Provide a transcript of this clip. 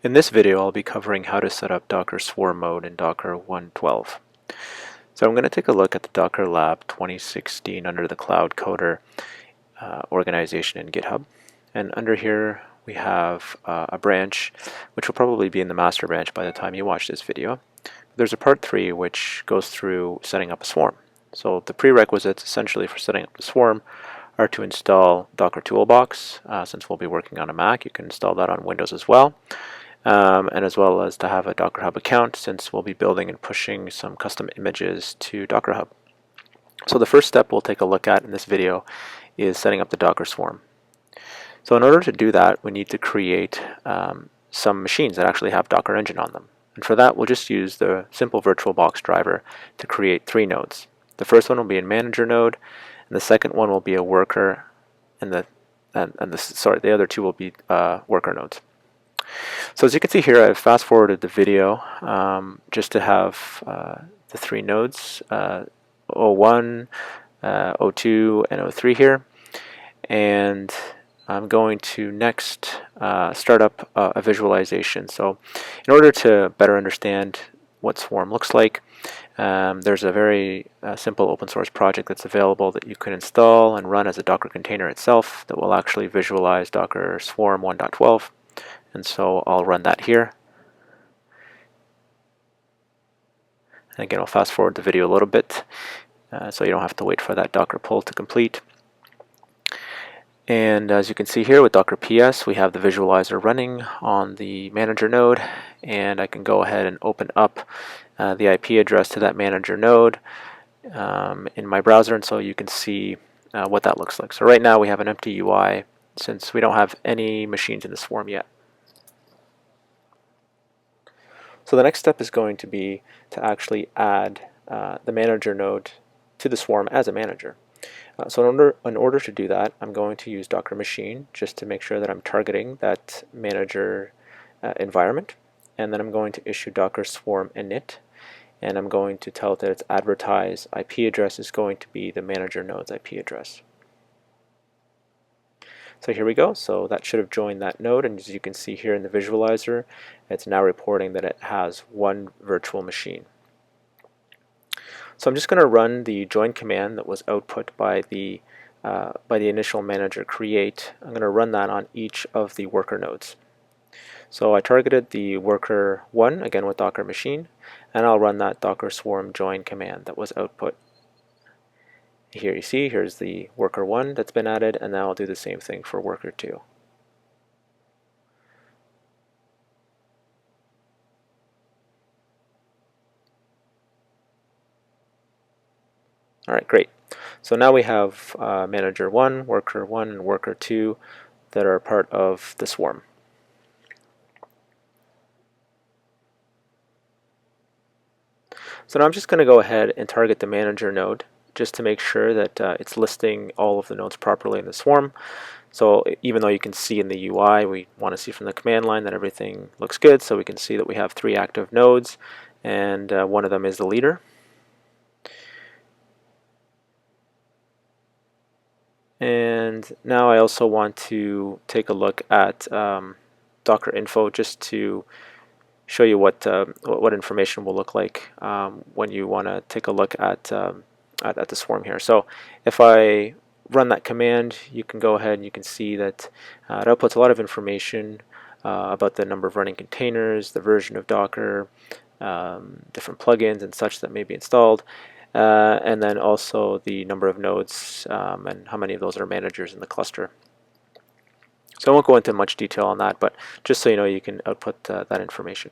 In this video, I'll be covering how to set up Docker Swarm mode in Docker 1.12. So I'm going to take a look at the Docker Lab 2016 under the Cloud Coder organization in GitHub. And under here, we have a branch, which will probably be in the master branch by the time you watch this video. There's a part 3 which goes through setting up a swarm. So the prerequisites essentially for setting up the swarm are to install Docker Toolbox. Since we'll be working on a Mac, you can install that on Windows as well. And as well as to have a Docker Hub account, since we'll be building and pushing some custom images to Docker Hub. So the first step we'll take a look at in this video is setting up the Docker Swarm. So in order to do that, we need to create some machines that actually have Docker Engine on them. And for that, we'll just use the simple VirtualBox driver to create 3 nodes. The first one will be a manager node, and the second one will be a worker, and the other 2 will be worker nodes. So as you can see here, I've fast forwarded the video just to have the 3 nodes, O1, O2, and O3 here. And I'm going to next start up a visualization. So in order to better understand what Swarm looks like, there's a very simple open source project that's available that you can install and run as a Docker container itself that will actually visualize Docker Swarm 1.12. And so I'll run that here. And again, I'll fast forward the video a little bit so you don't have to wait for that Docker pull to complete. And as you can see here with Docker PS, we have the visualizer running on the manager node, and I can go ahead and open up the IP address to that manager node in my browser, and so you can see what that looks like. So right now we have an empty UI since we don't have any machines in the swarm yet. So the next step is going to be to actually add the manager node to the swarm as a manager. So in order to do that, I'm going to use Docker Machine just to make sure that I'm targeting that manager environment. And then I'm going to issue Docker Swarm init, and I'm going to tell it that its advertise IP address is going to be the manager node's IP address. So here we go. So that should have joined that node, and as you can see here in the visualizer, it's now reporting that it has 1 virtual machine. So I'm just going to run the join command that was output by the initial manager create. I'm going to run that on each of the worker nodes. So I targeted the worker 1 again with Docker Machine, and I'll run that Docker Swarm join command that was output. Here you see, here's the worker 1 that's been added, and now I'll do the same thing for worker 2. Alright, great. So now we have manager 1, and worker 2 that are part of the swarm. So now I'm just going to go ahead and target the manager node just to make sure that it's listing all of the nodes properly in the swarm. So even though you can see in the UI, we want to see from the command line that everything looks good, so we can see that we have 3 active nodes, and one of them is the leader. And now I also want to take a look at Docker info just to show you what information will look like when you want to take a look at the swarm here. So if I run that command, you can go ahead and you can see that it outputs a lot of information about the number of running containers, the version of Docker, different plugins and such that may be installed, and then also the number of nodes and how many of those are managers in the cluster. So I won't go into much detail on that, but just so you know, you can output that information.